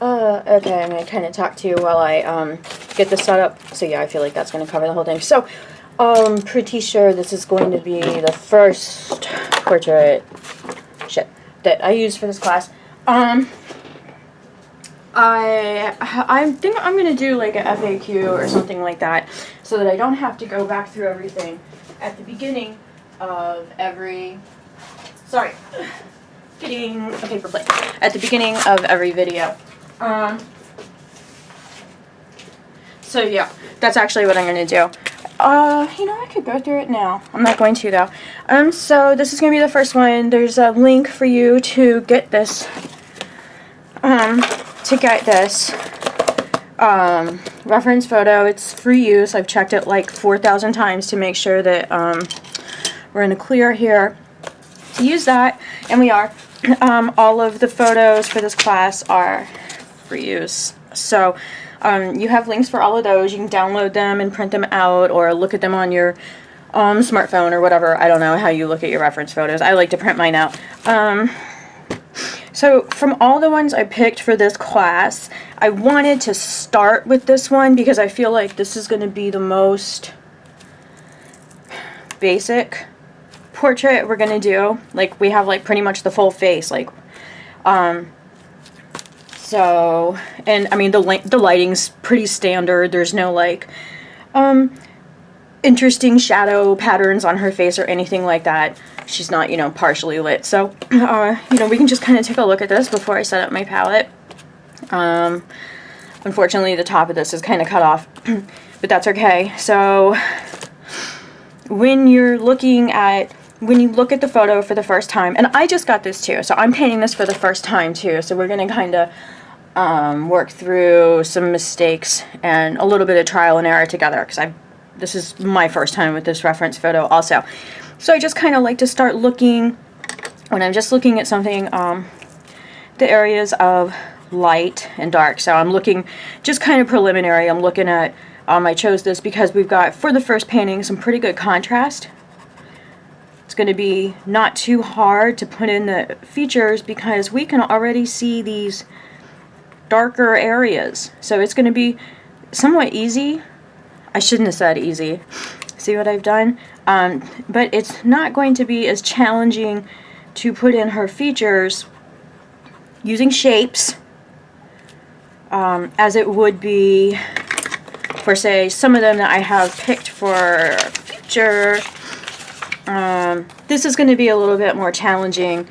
Okay, I'm gonna kind of talk to you while I get this set up. So yeah, I feel like that's gonna cover the whole thing. So, pretty sure this is going to be the first portrait that I use for this class. I think I'm gonna do like a FAQ or something like that, so that I don't have to go back through everything at the beginning of every. Sorry, getting a paper plate at the beginning of every video. So yeah, that's actually what I'm gonna do. You know, I could go through it now. I'm not going to though. So this is gonna be the first one. There's a link for you to get this. Reference photo. It's free use. I've checked it like 4,000 times to make sure that we're in the clear here to use that, and we are. All of the photos for this class are free use. So you have links for all of those. You can download them and print them out, or look at them on your smartphone or whatever. I don't know how you look at your reference photos. I like to print mine out. So from all the ones I picked for this class, I wanted to start with this one because I feel like this is going to be the most basic portrait we're going to do. Like, we have like pretty much the full face, like, so, and I mean the lighting's pretty standard. There's no like interesting shadow patterns on her face or anything like that. She's not, you know, partially lit. So, you know, we can just kind of take a look at this before I set up my palette. Unfortunately, the top of this is kind of cut off, but that's okay. So, when you look at the photo for the first time, and I just got this too, so I'm painting this for the first time too, so we're going to kind of work through some mistakes and a little bit of trial and error together, because this is my first time with this reference photo also. So I just kind of like to start looking, when I'm just looking at something, the areas of light and dark. So I'm looking just kind of preliminary. I'm looking at, I chose this because we've got, for the first painting, some pretty good contrast. It's going to be not too hard to put in the features because we can already see these darker areas. So it's going to be somewhat easy. I shouldn't have said easy. See what I've done? But it's not going to be as challenging to put in her features using shapes as it would be for, say, some of them that I have picked for feature. This is going to be a little bit more challenging,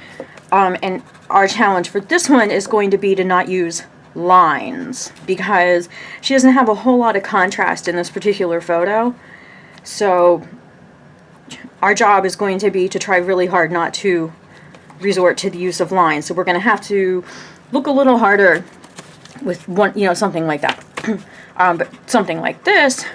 and our challenge for this one is going to be to not use lines, because she doesn't have a whole lot of contrast in this particular photo. So our job is going to be to try really hard not to resort to the use of lines. So we're going to have to look a little harder with one, you know, something like that. But something like this,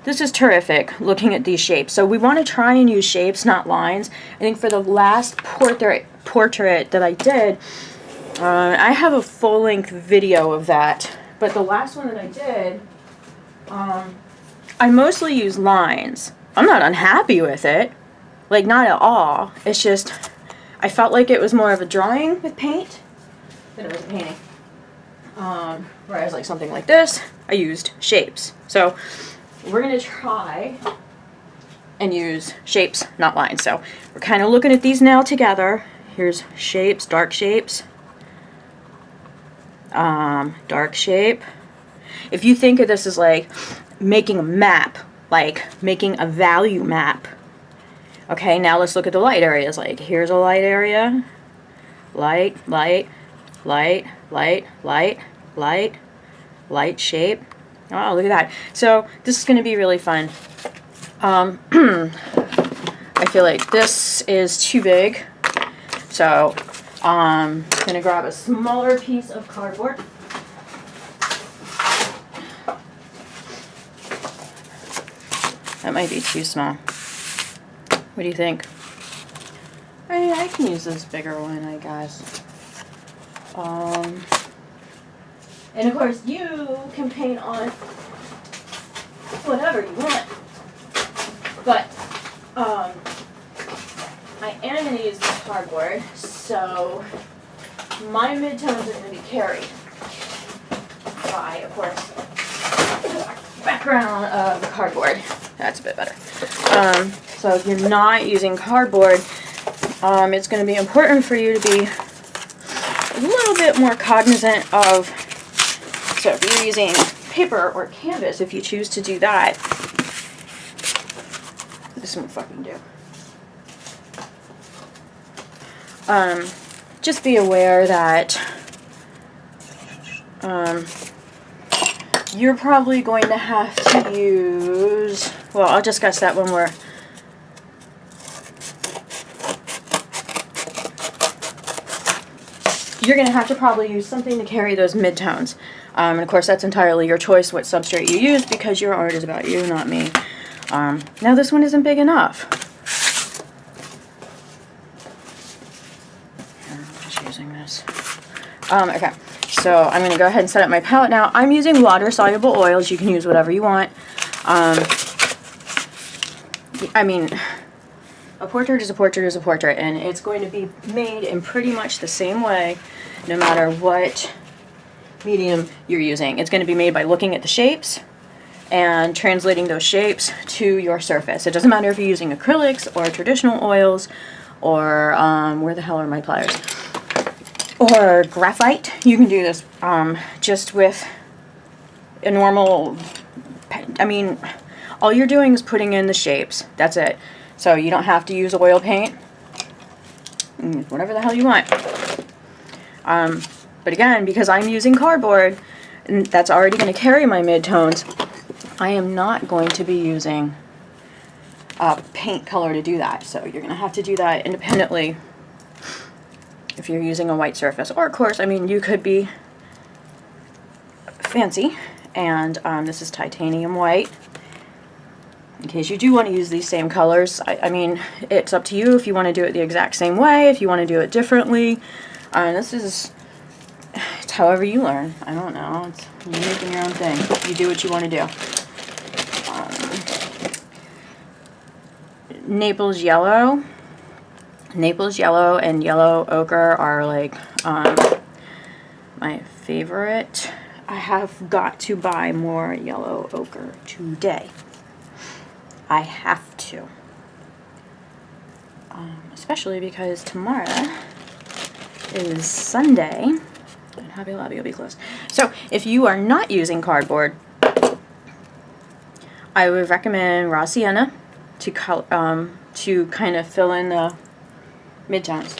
this is terrific looking at these shapes. So we want to try and use shapes, not lines. I think for the last portrait that I did, I have a full-length video of that. But the last one that I did, I mostly use lines. I'm not unhappy with it. Like, not at all. It's just, I felt like it was more of a drawing with paint than it was a painting. Whereas like something like this, I used shapes. So we're going to try and use shapes, not lines. So we're kind of looking at these now together. Here's shapes, dark shapes. Dark shape. If you think of this as like making a map, like making a value map. Okay, now let's look at the light areas. Like, here's a light area. Light, light, light, light, light, light, light shape. Oh, look at that. So this is going to be really fun. I feel like this is too big. So I'm going to grab a smaller piece of cardboard. That might be too small. What do you think? I can use this bigger one, I guess. And of course, you can paint on whatever you want. But I am going to use this cardboard, so my midtones are going to be carried by, of course, the background of the cardboard. That's a bit better. So if you're not using cardboard, it's going to be important for you to be a little bit more cognizant of, so if you're using paper or canvas, if you choose to do that, this won't fucking do. Just be aware that you're probably going to have to use, well, I'll discuss that when we're you're going to have to probably use something to carry those midtones. And of course, that's entirely your choice what substrate you use, because your art is about you, not me. Now this one isn't big enough. I'm just using this. Okay, so I'm going to go ahead and set up my palette now. I'm using water-soluble oils. You can use whatever you want. I mean, a portrait is a portrait is a portrait, and it's going to be made in pretty much the same way, no matter what medium you're using. It's going to be made by looking at the shapes and translating those shapes to your surface. It doesn't matter if you're using acrylics or traditional oils or, where the hell are my pliers? Or graphite. You can do this just with a normal, I mean, all you're doing is putting in the shapes. That's it. So you don't have to use oil paint. Whatever the hell you want. But again, because I'm using cardboard, and that's already going to carry my midtones, I am not going to be using paint color to do that. So you're going to have to do that independently if you're using a white surface. Or of course, I mean, you could be fancy, and this is titanium white. In case you do want to use these same colors, I mean, it's up to you if you want to do it the exact same way, if you want to do it differently. This is, it's however you learn. I don't know. It's, you're making your own thing. You do what you want to do. Naples yellow. Naples yellow and yellow ochre are like my favorite. I have got to buy more yellow ochre today. I have to. Especially because tomorrow is Sunday and Hobby Lobby will be closed. So if you are not using cardboard, I would recommend raw sienna to kind of fill in the midtones.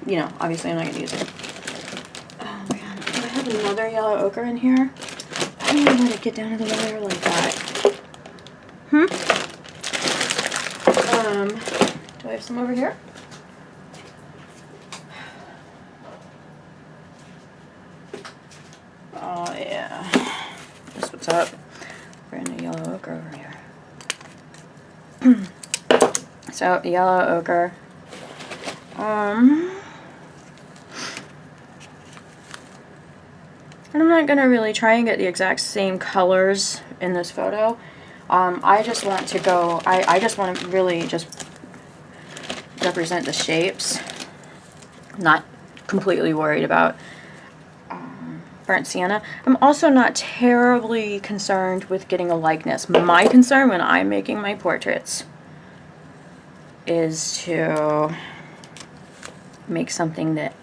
You know, obviously I'm not going to use it. Oh man, do I have another yellow ochre in here? I don't even let it get down to the layer like that. Do I have some over here? Oh yeah. That's what's up. Brand new yellow ochre over here. So yellow ochre. I'm not gonna really try and get the exact same colors in this photo. I just want to go, I just want to really just represent the shapes. Not completely worried about burnt sienna. I'm also not terribly concerned with getting a likeness. My concern when I'm making my portraits is to make something that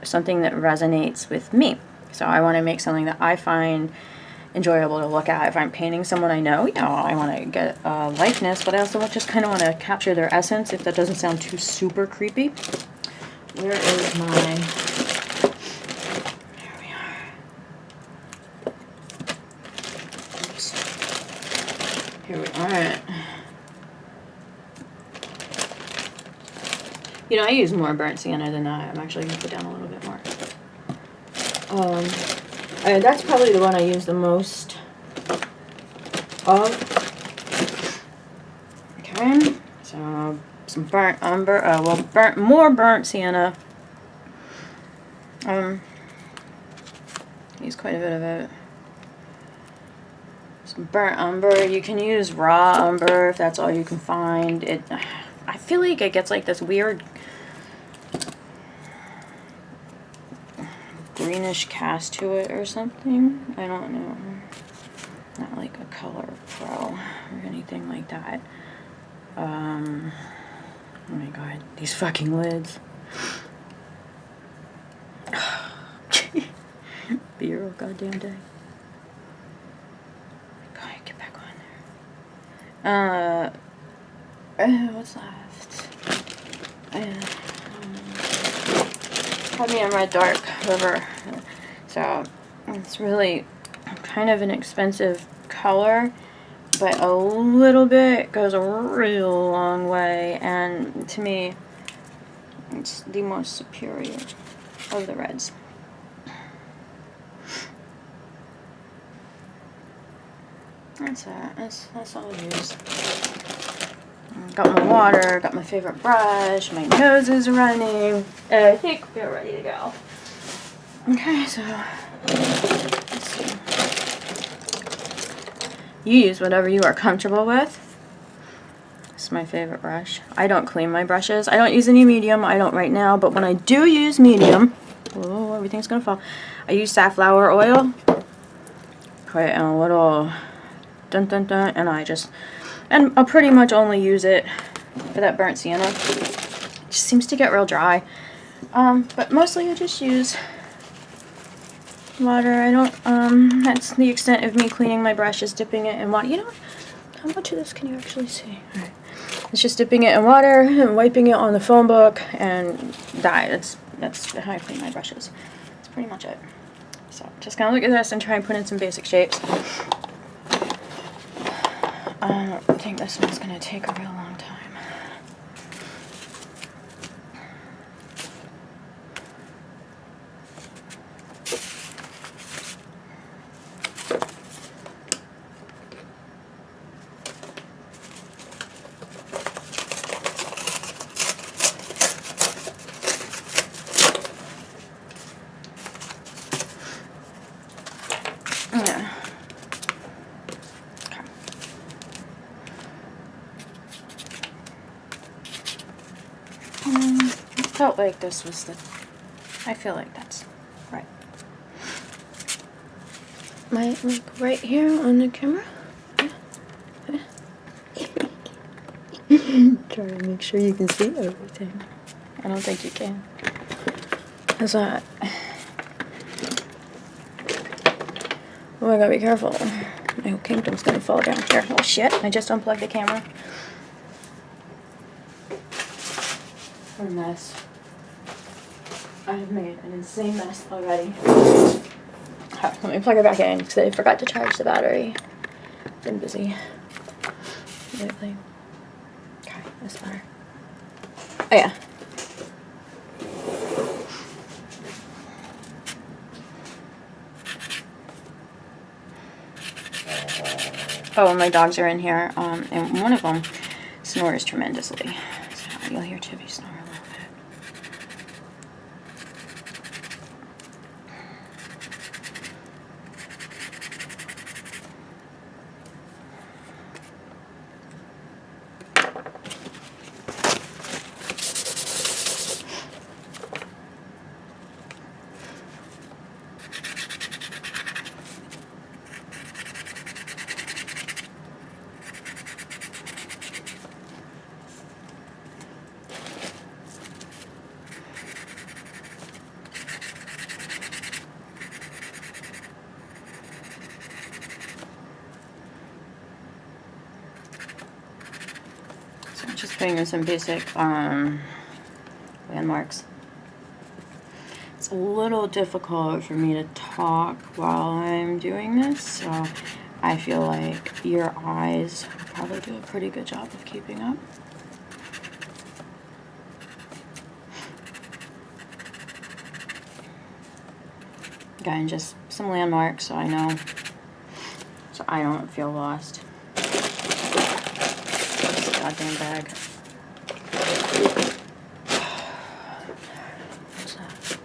resonates with me. So I want to make something that I find enjoyable to look at. If I'm painting someone I know, you know, I want to get a likeness, but I also just kind of want to capture their essence, if that doesn't sound too super creepy. Where is my... Here we are. Oops. Here we are. You know, I use more burnt sienna than that. I'm actually going to put down a little bit more. And that's probably the one I use the most of. Okay, so some burnt umber, more burnt sienna. Use quite a bit of it. Some burnt umber. You can use raw umber if that's all you can find. I feel like it gets like this weird greenish cast to it or something. I don't know. Not like a Color Pro or anything like that. Oh my god, these fucking lids. Be your goddamn day. God, get back on there. What's left? Cadmium Red Dark River. So it's really kind of an expensive color, but a little bit goes a real long way, and to me it's the most superior of the reds. That's it. That's all I use. Got my water, got my favorite brush, my nose is running. I think we're ready to go. Okay, so let's see. You use whatever you are comfortable with. This is my favorite brush. I don't clean my brushes. I don't use any medium. I don't right now, but when I do use medium, oh, everything's gonna fall. I use safflower oil. Put it in a little and I'll pretty much only use it for that burnt sienna. It just seems to get real dry. But mostly I just use water. I don't, that's the extent of me cleaning my brush, is dipping it in water. You know, how much of this can you actually see? All right. It's just dipping it in water and wiping it on the phone book, and that's how I clean my brushes. That's pretty much it. So just gonna look at this and try and put in some basic shapes. I think this one's gonna take a real long time. Yeah. Felt like this was I feel like that's right. Might look right here on the camera. Try to make sure you can see everything. I don't think you can. That's not. Oh, I gotta be careful. My whole kingdom's gonna fall down here. Oh shit, I just unplugged the camera. What a mess. I have made an insane mess already. Let me plug it back in because I forgot to charge the battery. Been busy lately. Okay, that's better. Oh yeah. Oh, my dogs are in here, and one of them snores tremendously. So you'll hear Chippy snore a little bit. Just putting in some basic landmarks. It's a little difficult for me to talk while I'm doing this, so I feel like your eyes will probably do a pretty good job of keeping up. Again, just some landmarks so I know, so I don't feel lost. Goddamn bag. What's that?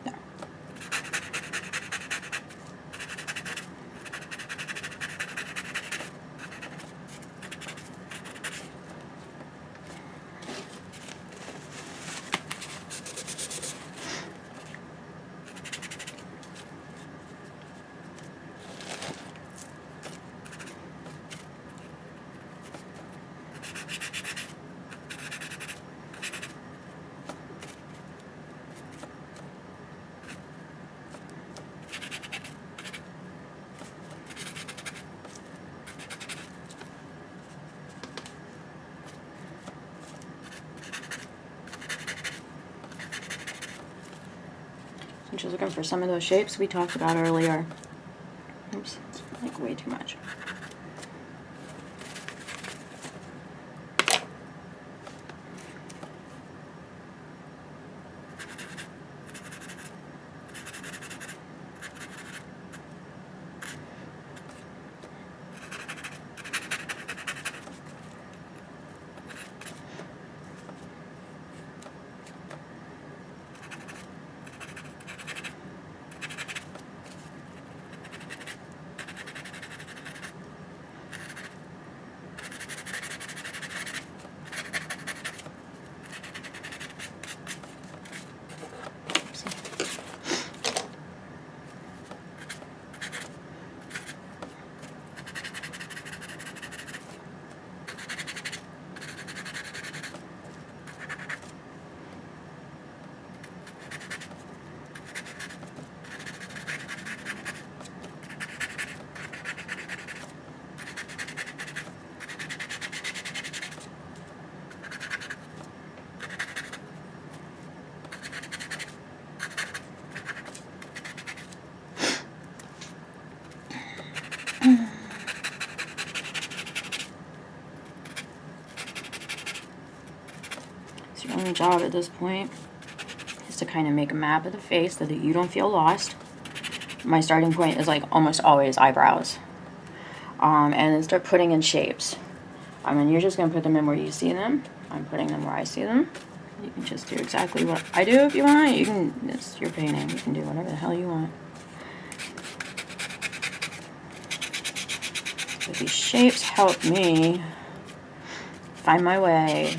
No. I'm just looking for some of those shapes we talked about earlier. Oops, it's like way too much. So your only job at this point is to kind of make a map of the face so that you don't feel lost. My starting point is like almost always eyebrows. And then start putting in shapes. And you're just going to put them in where you see them. I'm putting them where I see them. You can just do exactly what I do if you want. You can, it's your painting. You can do whatever the hell you want. So these shapes help me find my way.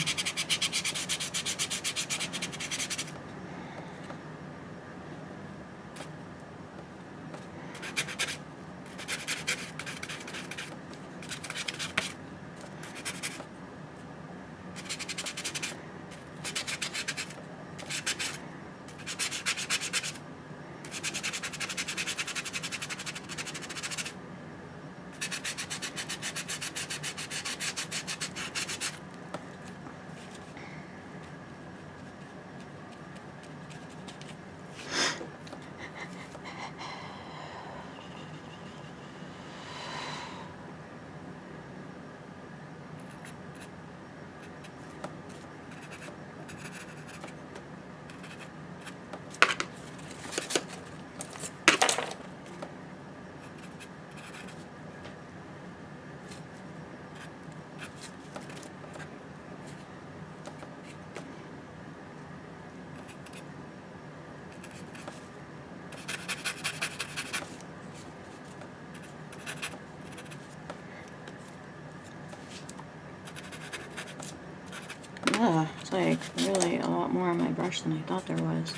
Yeah, it's like really a lot more on my brush than I thought there was.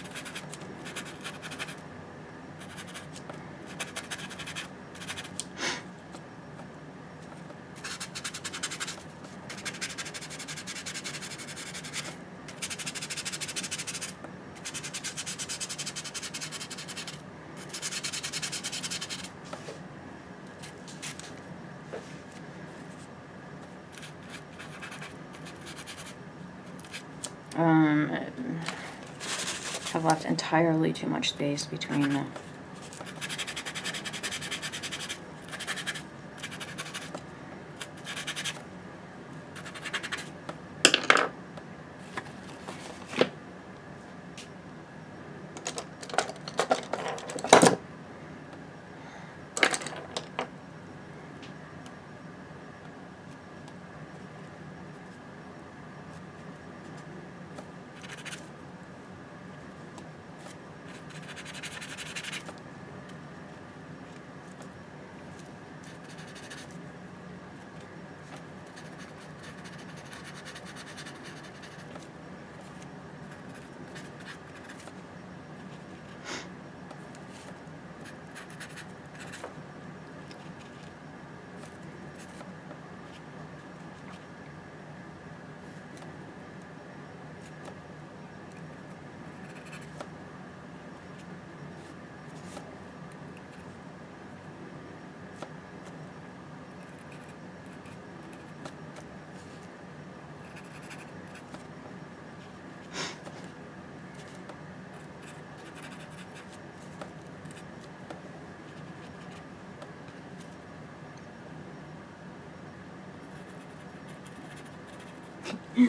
I've left entirely too much space between the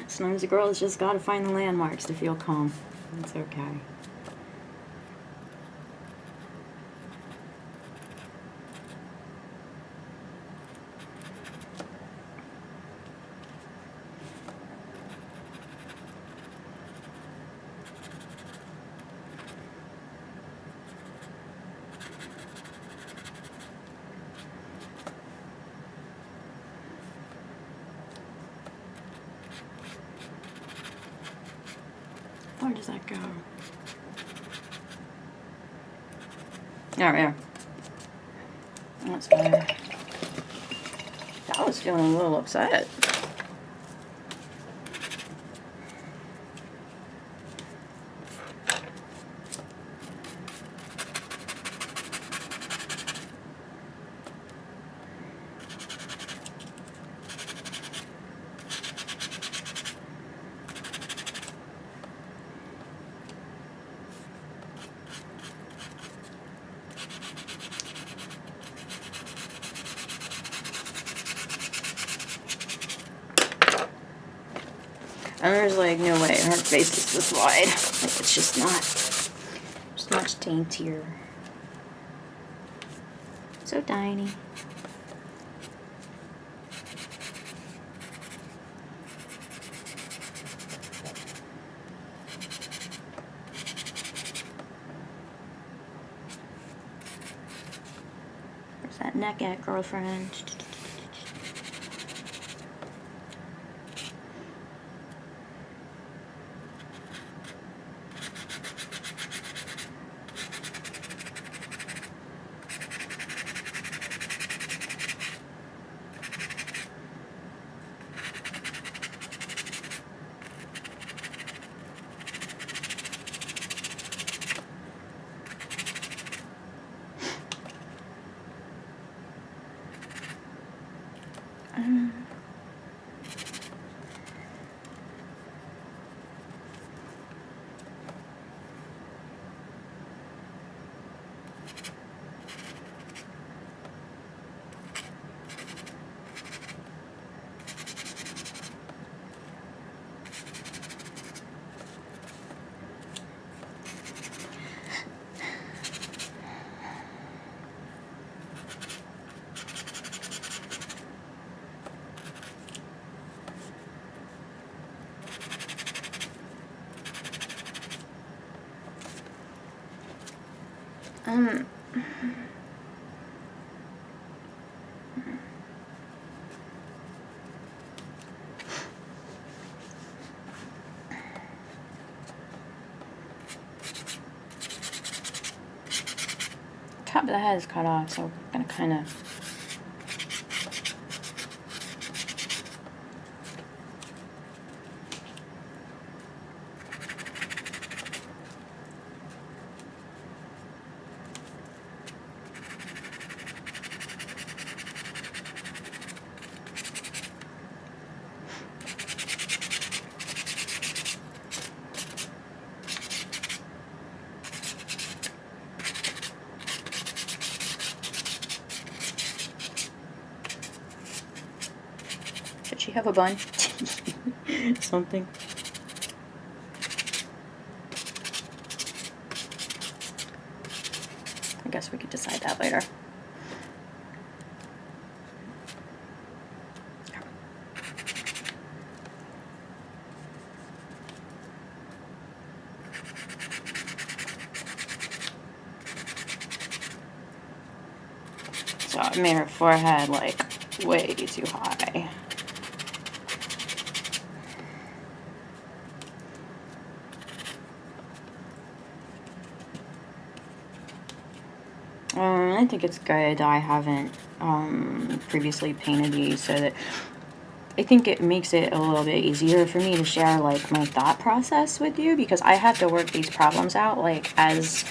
Sometimes a girl has just got to find the landmarks to feel calm. It's okay. Where does that go? Oh, yeah. That's better. I was feeling a little upset. And there's like no way her face is this wide. Like it's just much daintier. So tiny. Where's that neck at, girlfriend? Top of the head is cut off, so I'm gonna kind of. Should she have a bun? Something. I guess we could decide that later. So I made her forehead like way too high. I think it's good. I haven't previously painted these, so that I think it makes it a little bit easier for me to share like my thought process with you, because I have to work these problems out like as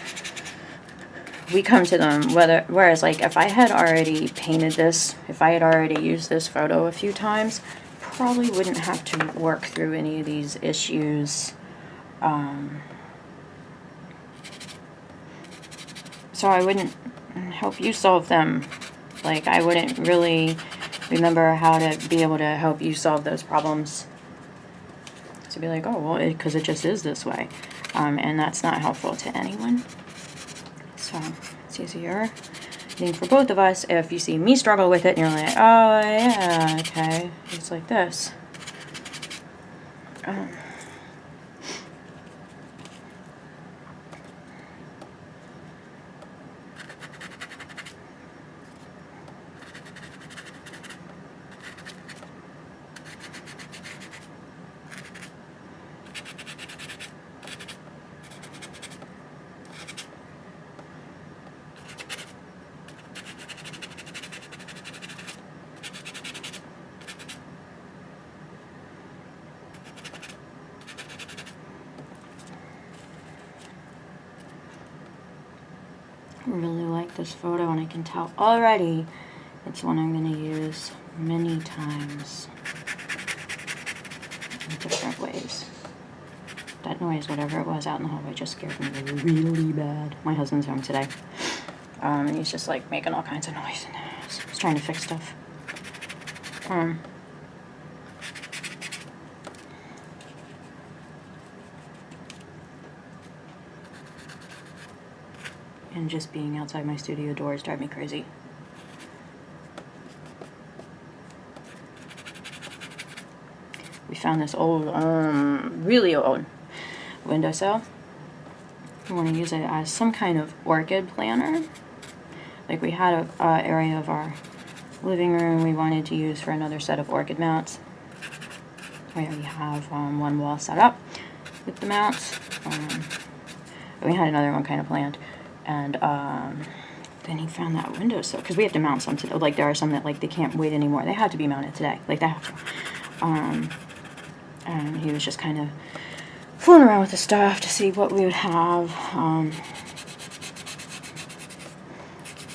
we come to them. Whereas like if I had already painted this, if I had already used this photo a few times, probably wouldn't have to work through any of these issues. So I wouldn't help you solve them. Like I wouldn't really remember how to be able to help you solve those problems. be like, oh, well, because it just is this way. And that's not helpful to anyone. So it's easier, I think, for both of us if you see me struggle with it and you're like, oh, yeah, okay, it's like this. I really like this photo, and I can tell already it's one I'm going to use many times in different ways. That noise, whatever it was out in the hallway, just scared me really bad. My husband's home today, and he's just like making all kinds of noise, and he's trying to fix stuff. And just being outside my studio doors drive me crazy. We found this old, really old windowsill. We want to use it as some kind of orchid planter. Like we had a area of our living room we wanted to use for another set of orchid mounts. We already have one wall set up with the mounts. We had another one kind of planned. And then he found that windowsill, because we have to mount some today. Like there are some that like they can't wait anymore. They have to be mounted today. Like they have to. And he was just kind of fooling around with the stuff to see what we would have.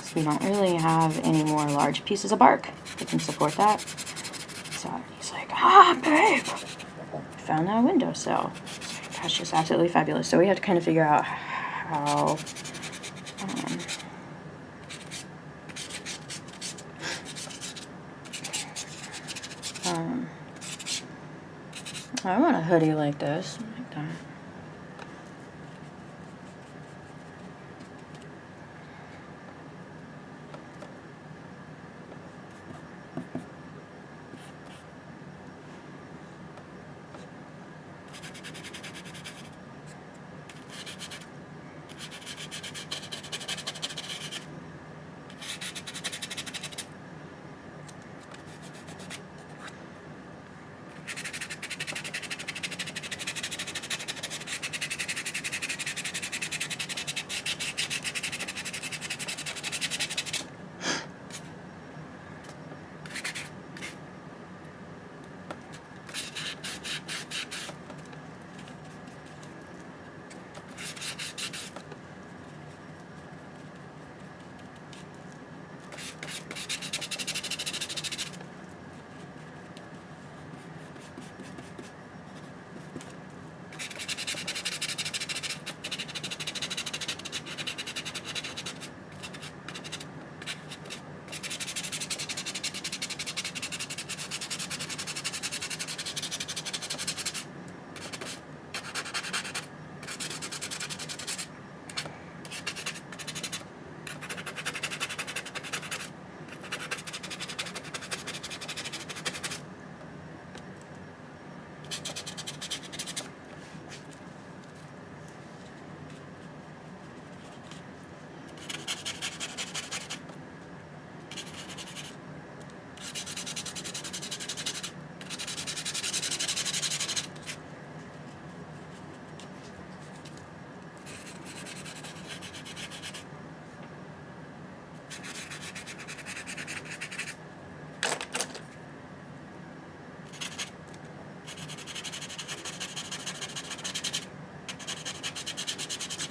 So we don't really have any more large pieces of bark that can support that. So he's like, babe, found that windowsill. That's just absolutely fabulous. So we had to kind of figure out how I want a hoodie like this, like that.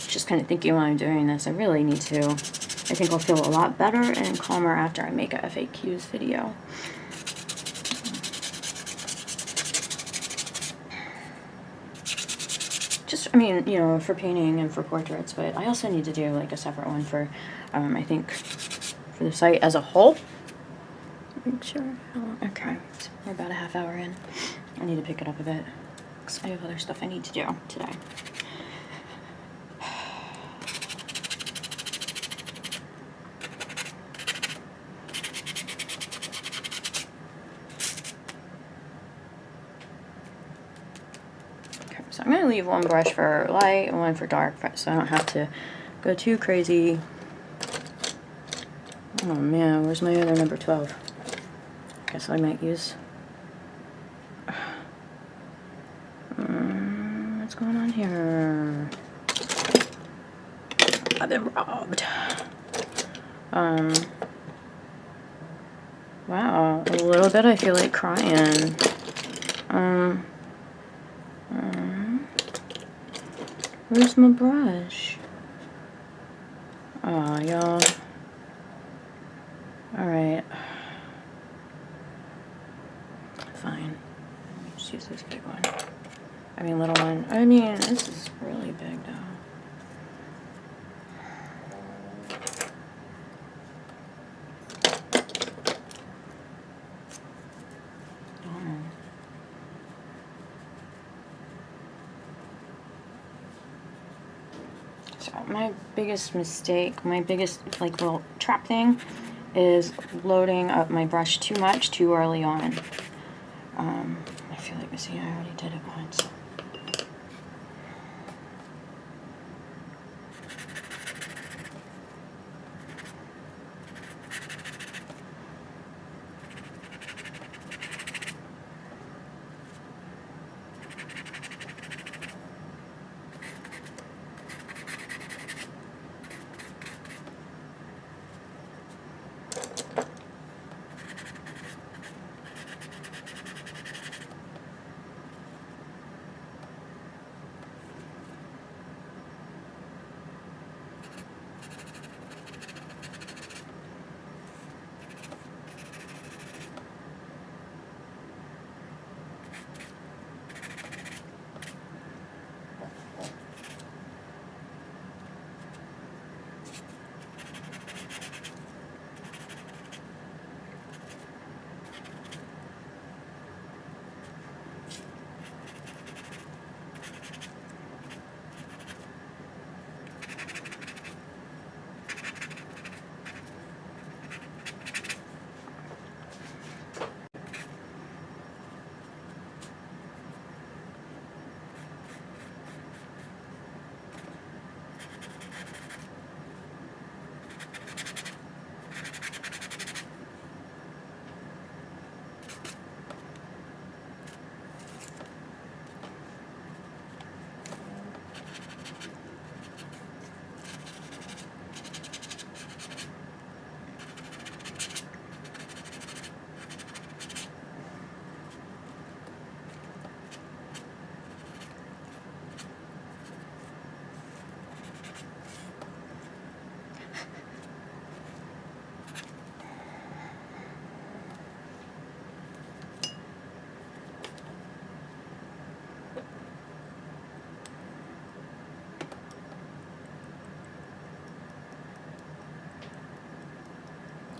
Just kind of thinking while I'm doing this, I really need to. I think I'll feel a lot better and calmer after I make a FAQs video. Just, I mean, you know, for painting and for portraits, but I also need to do like a separate one for, I think, for the site as a whole. Make sure. Okay, so we're about a half hour in. I need to pick it up a bit. relax. I have other stuff I need to do today. Okay, so I'm going to leave one brush for light and one for dark so I don't have to go too crazy. Oh man, where's my other number 12? I guess I might use... what's going on here? I've been robbed. Wow, a little bit I feel like crying. Where's my brush? Oh, y'all. Alright. Fine. Just use this big one. I mean, little one. I mean, this is really big, though. So my biggest mistake, my biggest like little trap thing is loading up my brush too much too early on. I feel like, see, I already did it once.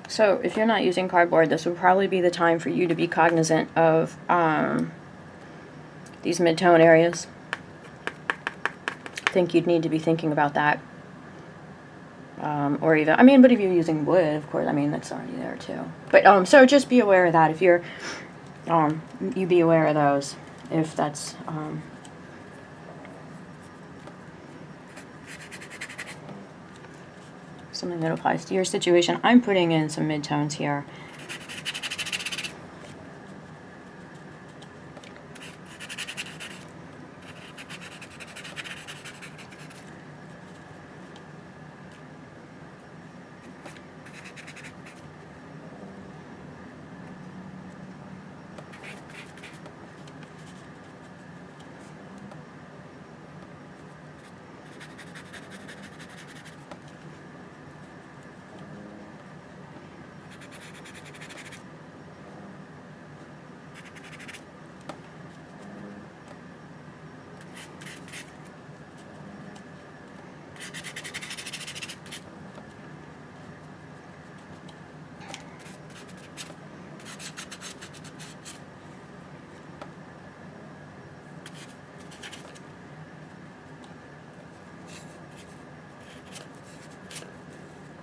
So if you're not using cardboard, this would probably be the time for you to be cognizant of these mid-tone areas. I think you'd need to be thinking about that. Or even, I mean, but if you're using wood, of course, I mean, that's already there too. But, so just be aware of that. If you're, you be aware of those, if that's, something that applies to your situation. I'm putting in some midtones here.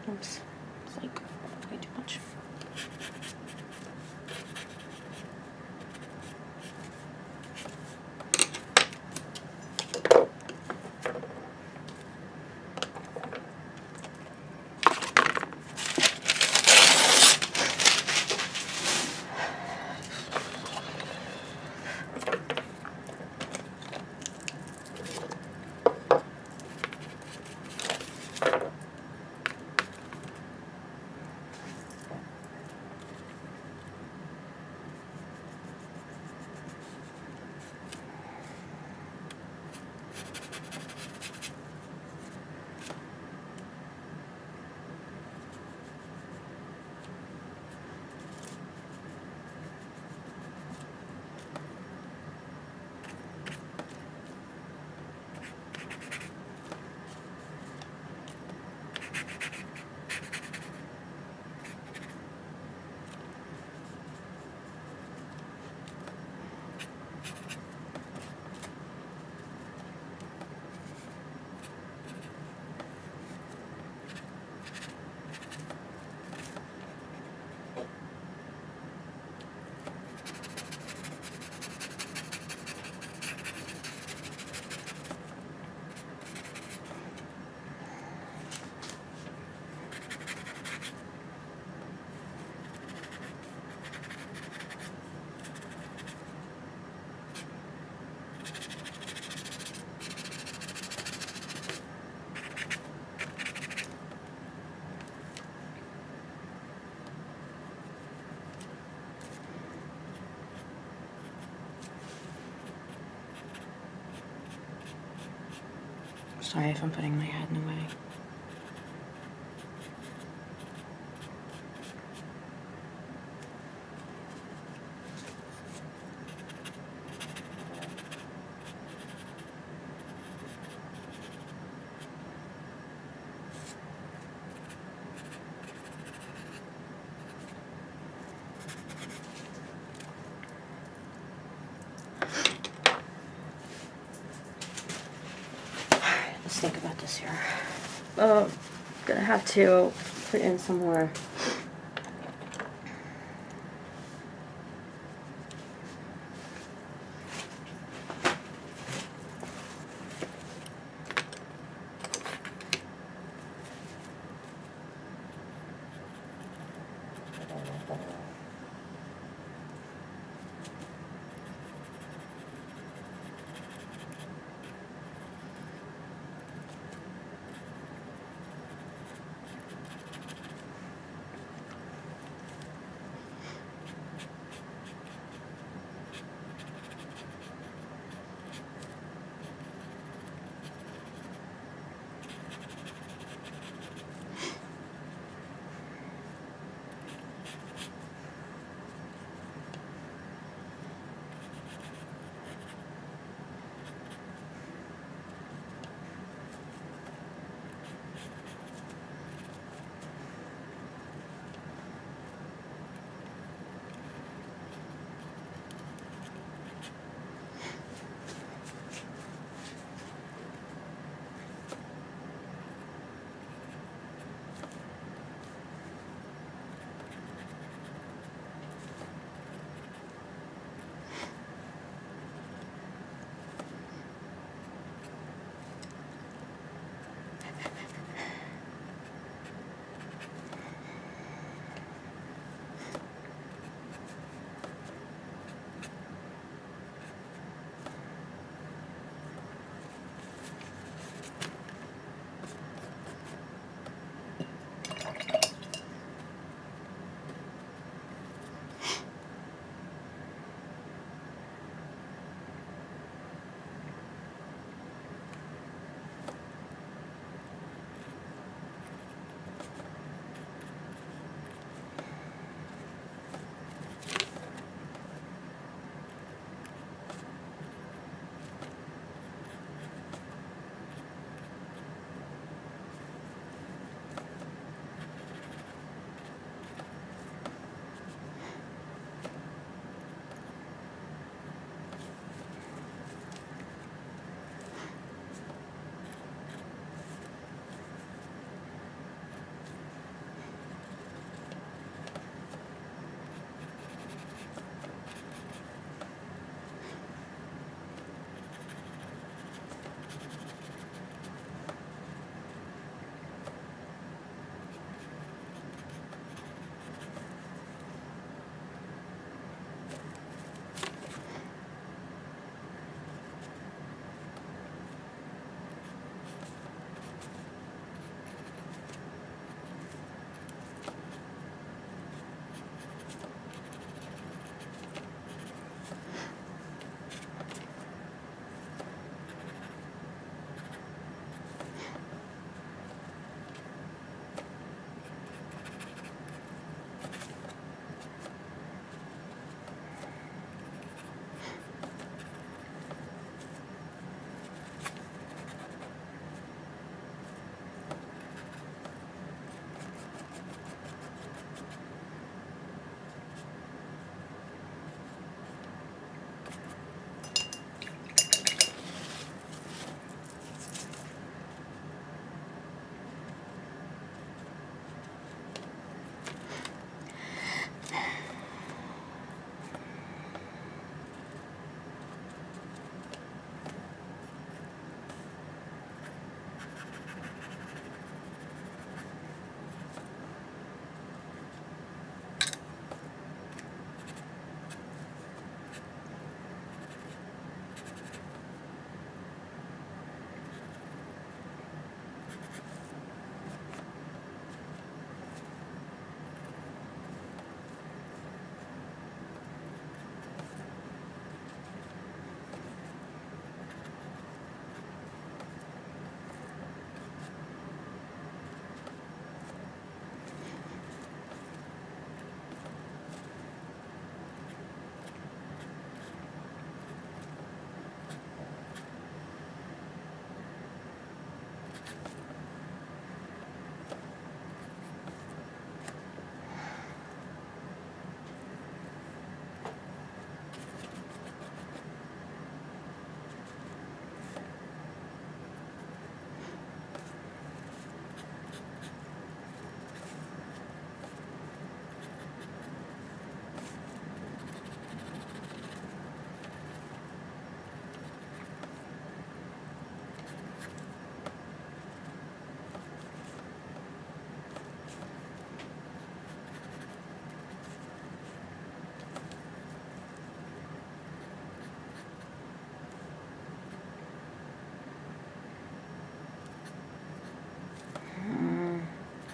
Oops. It's like way too much. Sorry if I'm putting my head in the way. Let's think about this here. Gonna have to put in some more.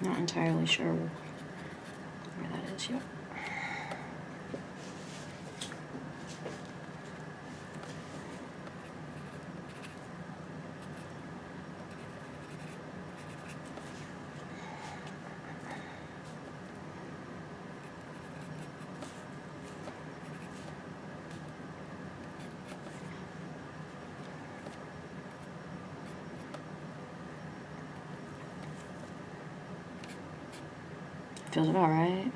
Not entirely sure where that is yet. Feels about right.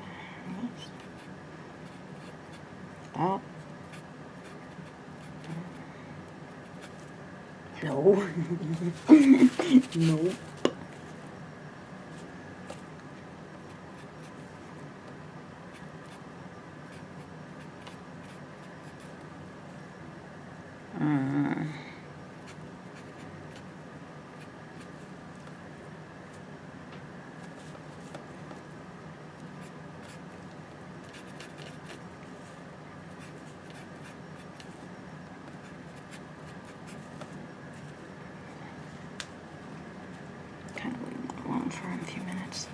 About. No. No. Kind of leave that alone for a few minutes.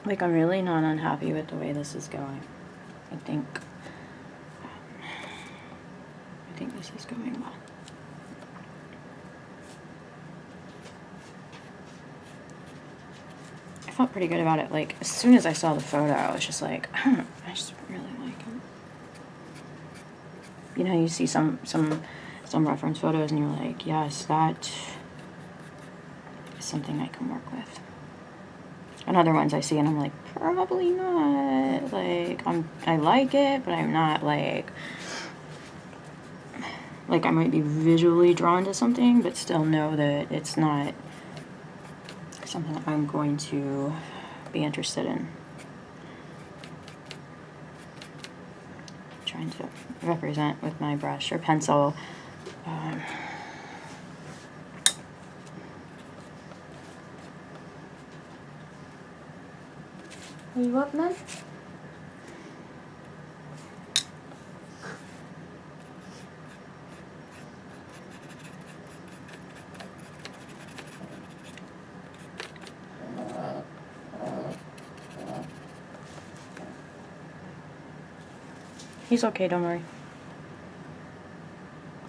Like, I'm really not unhappy with the way this is going. I think this is going well. I felt pretty good about it. Like, as soon as I saw the photo, I was just like, I just really like him. You know, you see some reference photos and you're like, yes, that is something I can work with. And other ones I see and I'm like, probably not. Like, I like it, but I'm not like I might be visually drawn to something, but still know that it's not something that I'm going to be interested in. Trying to represent with my brush or pencil. Are you up, man? He's okay, don't worry.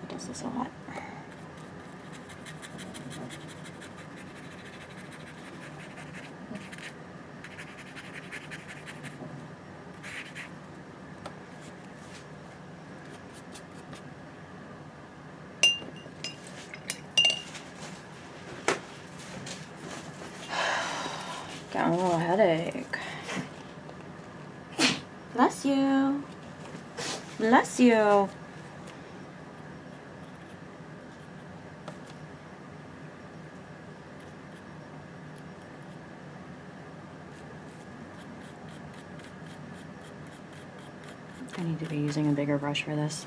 He does this a lot. Got a little headache. Bless you. Bless you. I need to be using a bigger brush for this.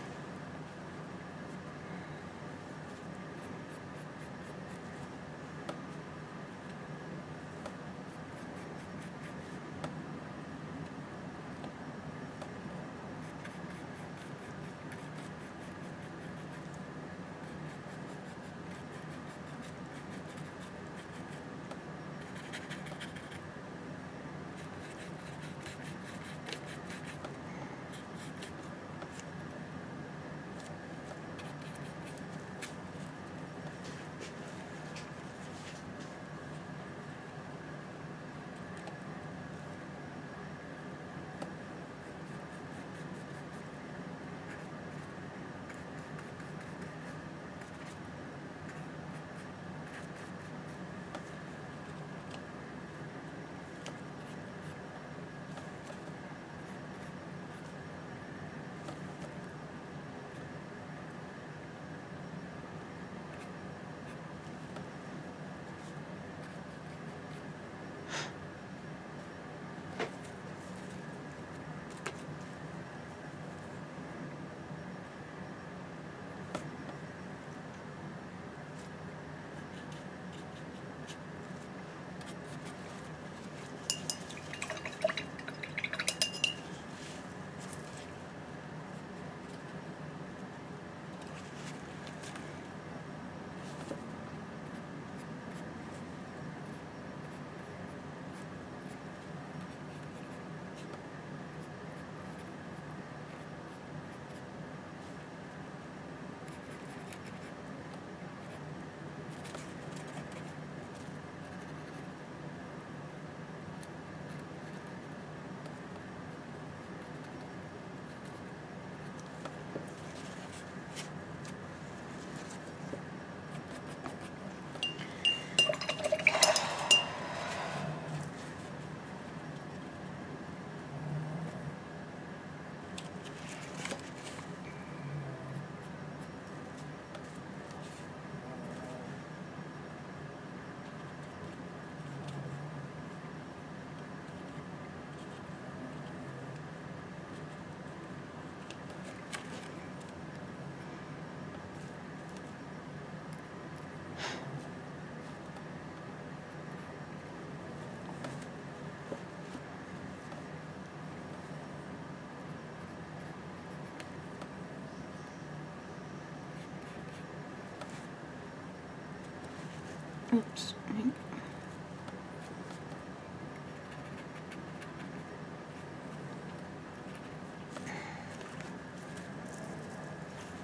Oops.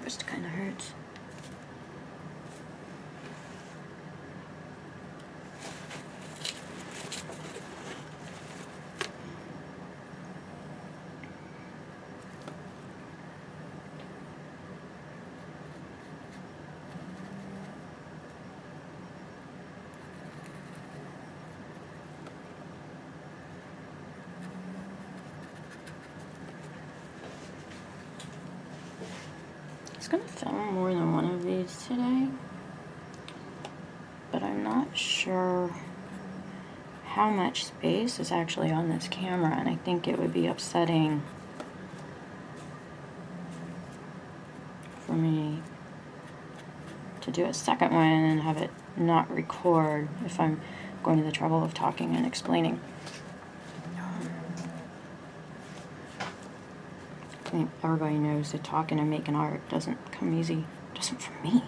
Wrist kind of hurts. I was gonna film more than one of these today, but I'm not sure how much space is actually on this camera, and I think it would be upsetting for me to do a second one and have it not record if I'm going to the trouble of talking and explaining. I think everybody knows that talking and making art doesn't come easy. It doesn't for me.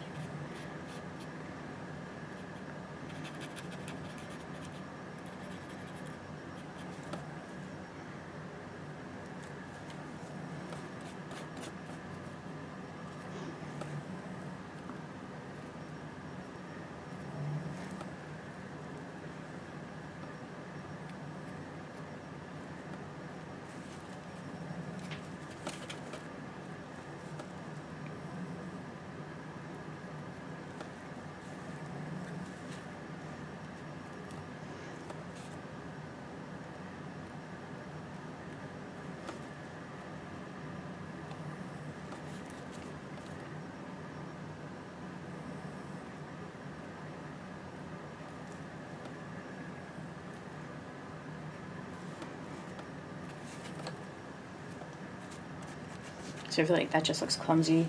So I feel like that just looks clumsy.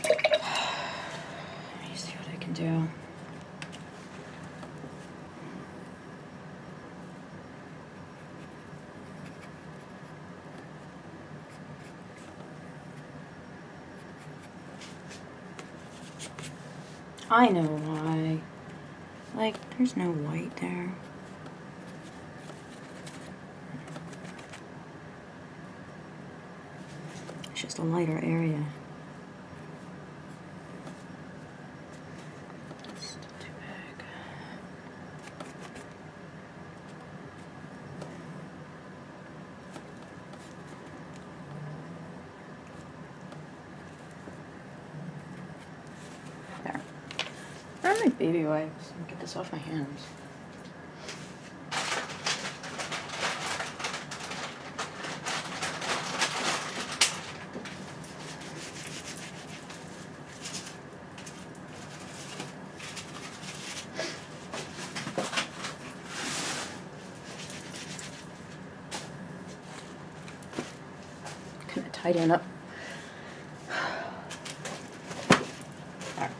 Let me see what I can do. I know why. Like, there's no white there. It's just a lighter area. It's still too big. There. Where are my baby wipes? Let me get this off my hands. Kind of tidying up. Alright,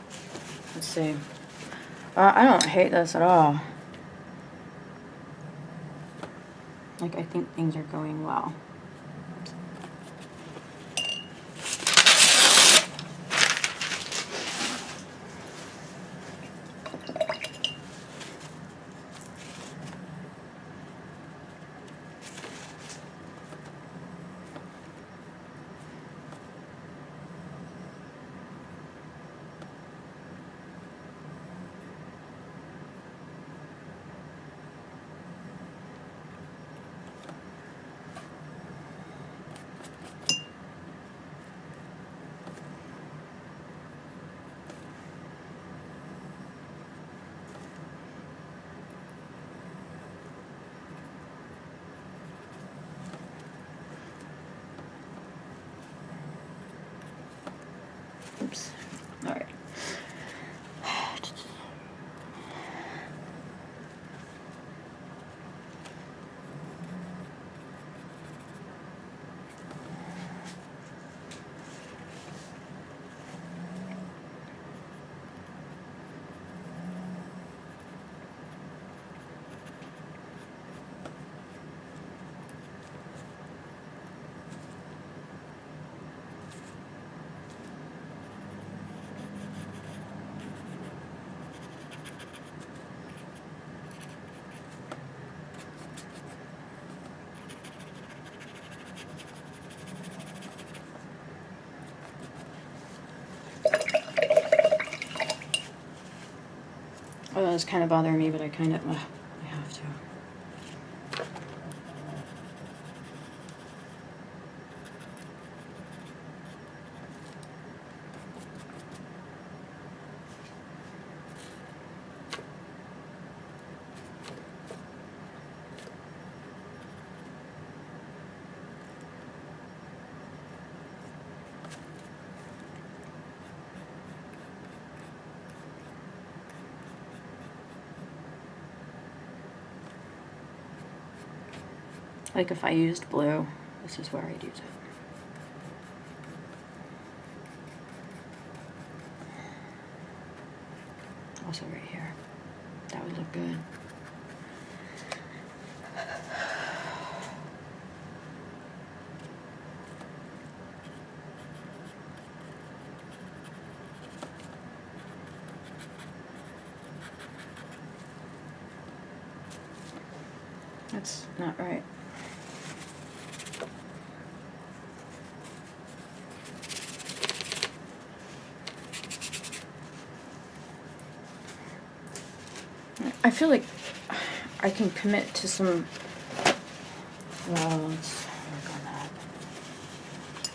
let's see. I don't hate this at all. Like, I think things are going well. Oops. All right. does kind of bother me, but I kind of, I have to. Like if I used blue, this is where I'd use it. Also right here. That would look good. That's not right. I feel like I can commit to some, well, let's work on that.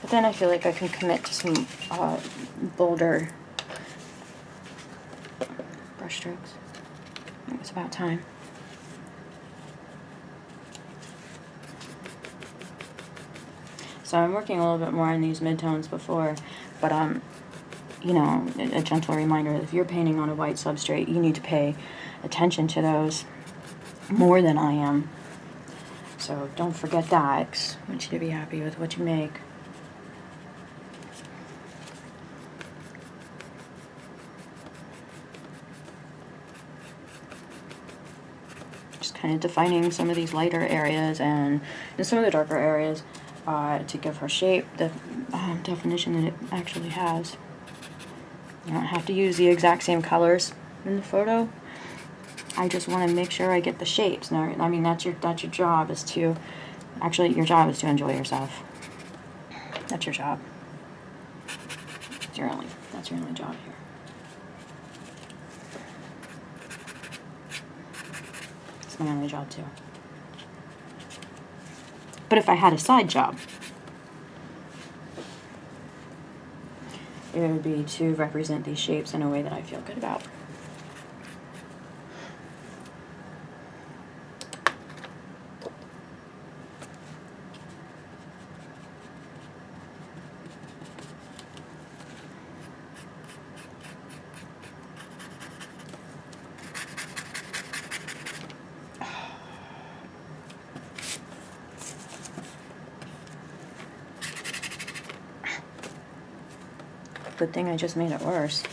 But then I feel like I can commit to some bolder brush strokes. I think it's about time. So I'm working a little bit more on these midtones before, but you know, a gentle reminder, if you're painting on a white substrate, you need to pay attention to those more than I am. So don't forget that, 'cause I want you to be happy with what you make. Just kind of defining some of these lighter areas and some of the darker areas to give her shape the definition that it actually has. You don't have to use the exact same colors in the photo. I just want to make sure I get the shapes. Now, I mean, that's your job, is to, actually, your job is to enjoy yourself. That's your job. That's your only job here. It's my only job too. But if I had a side job, it would be to represent these shapes in a way that I feel good about. Good thing I just made it worse.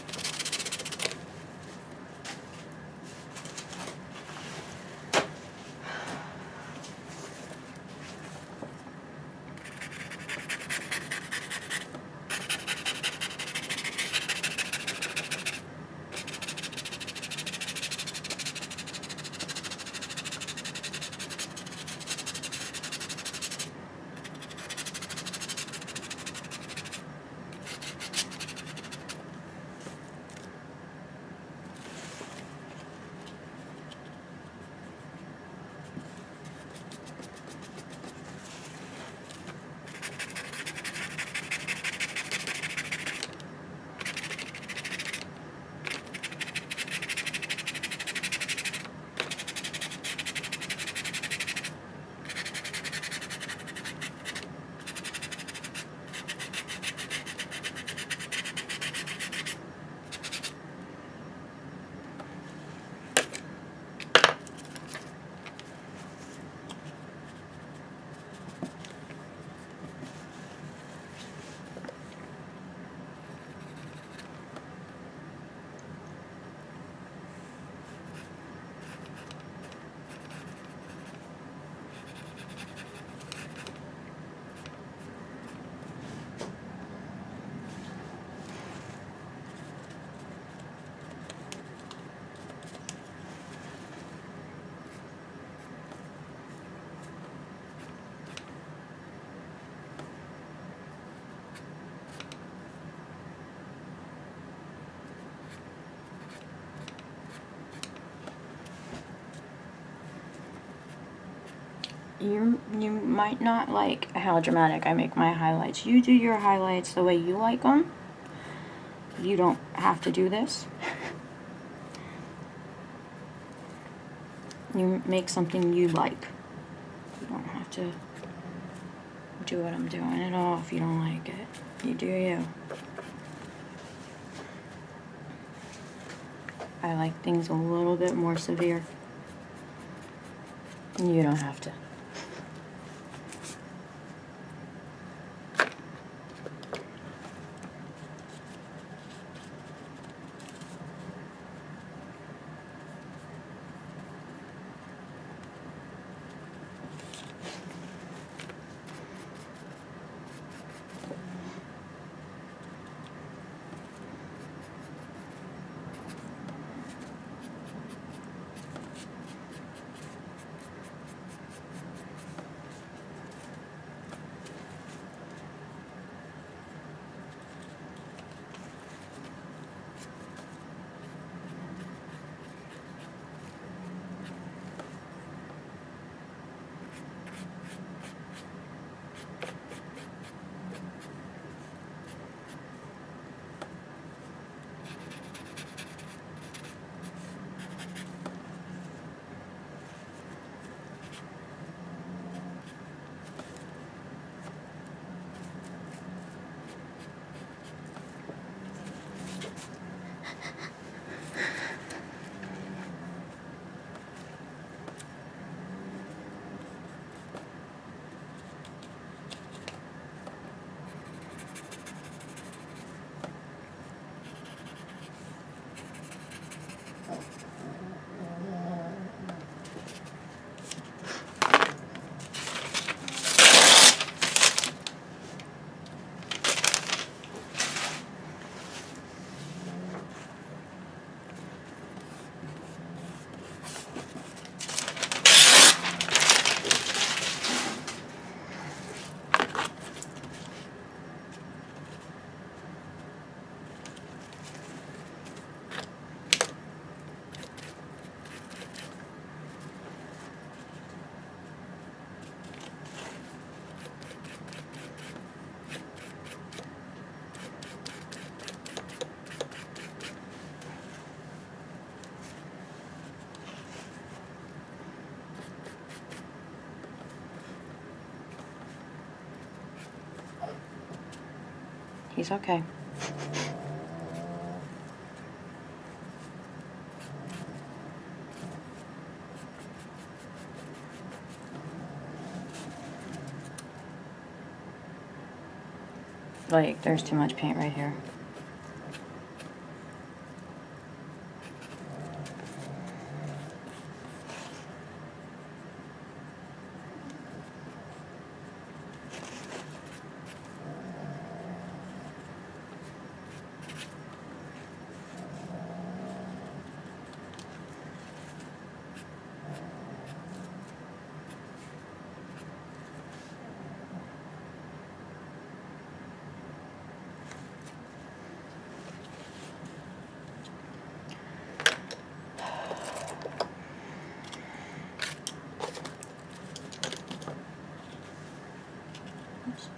you might not like how dramatic I make my highlights. You do your highlights the way you like them. You don't have to do this. You make something you like. You don't have to do what I'm doing at all if you don't like it. You do you. I like things a little bit more severe. You don't have to. He's okay. Like, there's too much paint right here. Oops.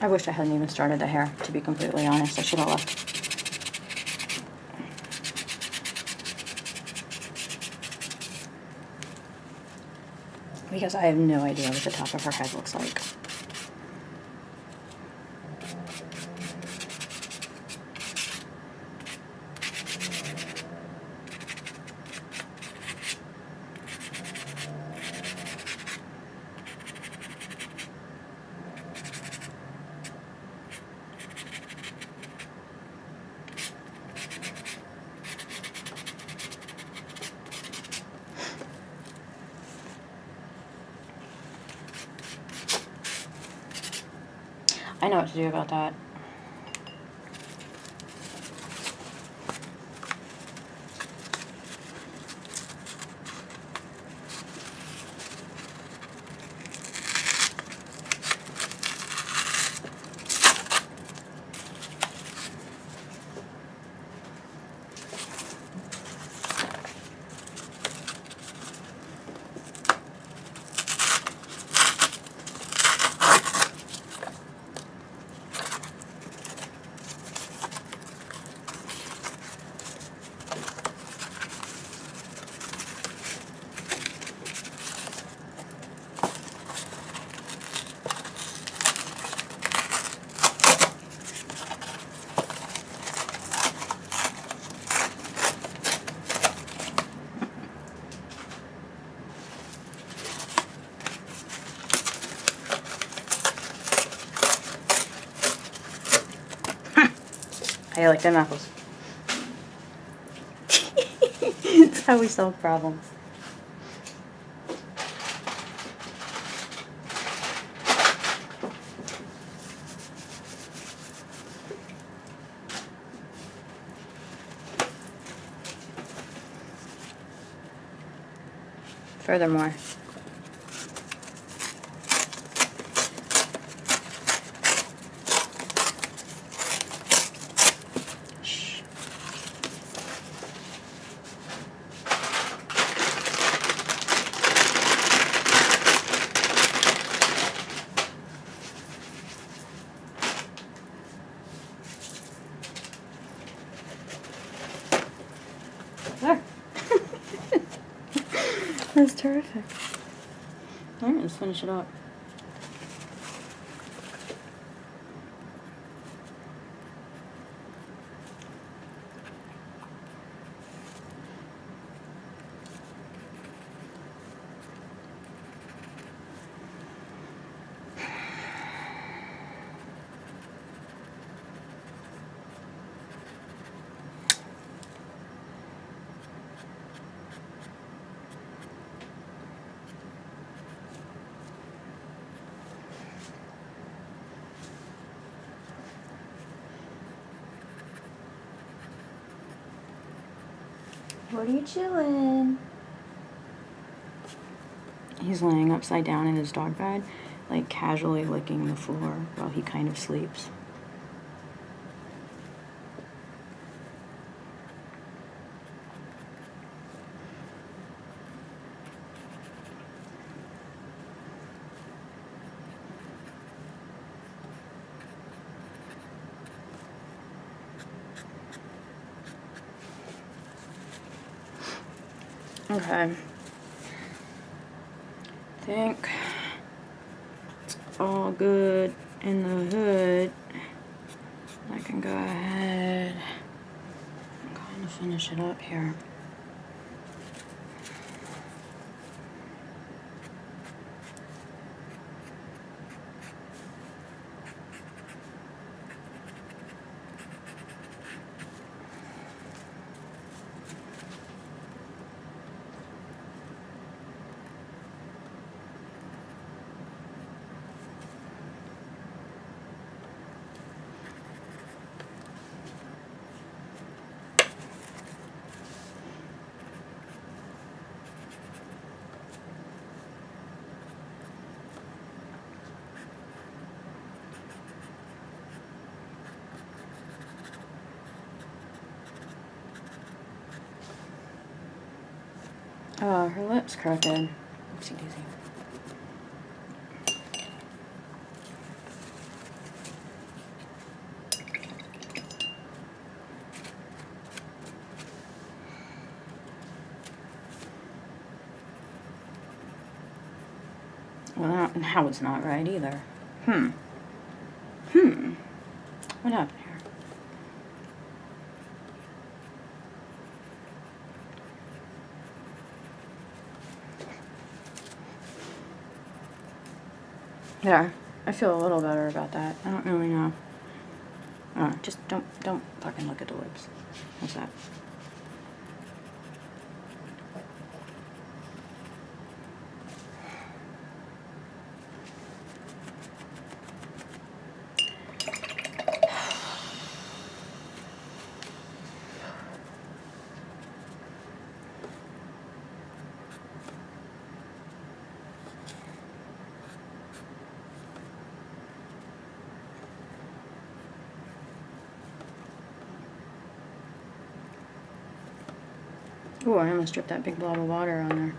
I wish I hadn't even started the hair, to be completely honest. I should have left. Because I have no idea what the top of her head looks like. I know what to do about that. I like them apples. That's how we solve problems. Furthermore, there. That's terrific. Alright, let's finish it up. What are you chillin'? He's laying upside down in his dog bed, like casually licking the floor while he kind of sleeps. Okay. I think it's all good in the hood. I can go ahead and kind of finish it up here. Oh, her lips crooked. Oopsie daisy. Well, now it's not right either. What happened here? There. I feel a little better about that. I don't really know. Just don't fucking look at the lips. How's that? Oh, I almost dripped that big blob of water on there.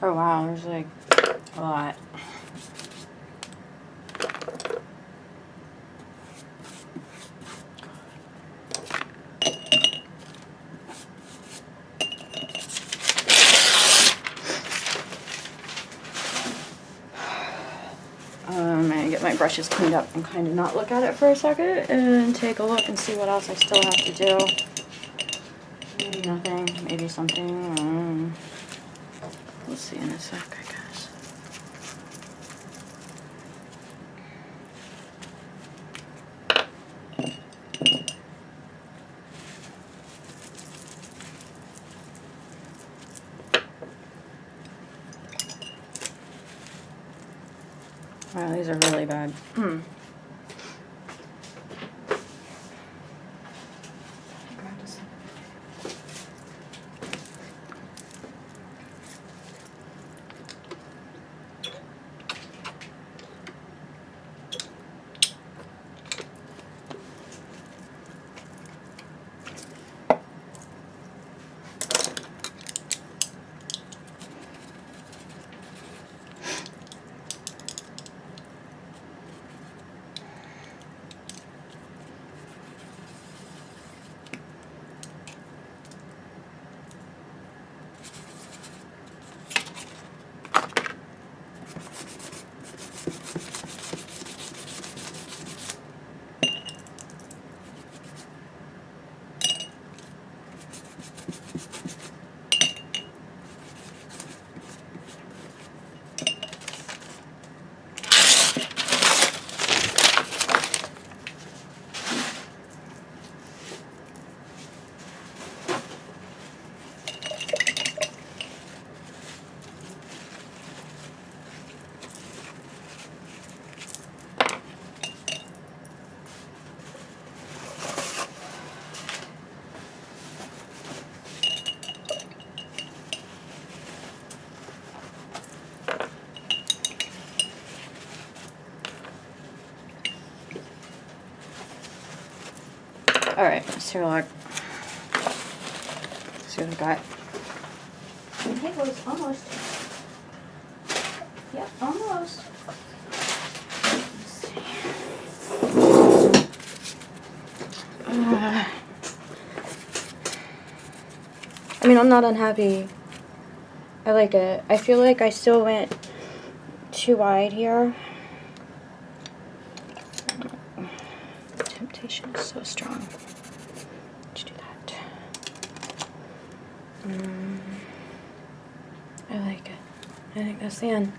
Oh wow, there's like a lot. I'm gonna get my brushes cleaned up and kind of not look at it for a second and take a look and see what else I still have to do. Maybe nothing, maybe something. We'll see in a sec, I guess. Wow, these are really bad. Alright, let's take a look. See what I got. It was almost. Yep, almost. Let's see. I mean, I'm not unhappy. I like it. I feel like I still went too wide here. Temptation is so strong to do that. I like it. I think that's the end.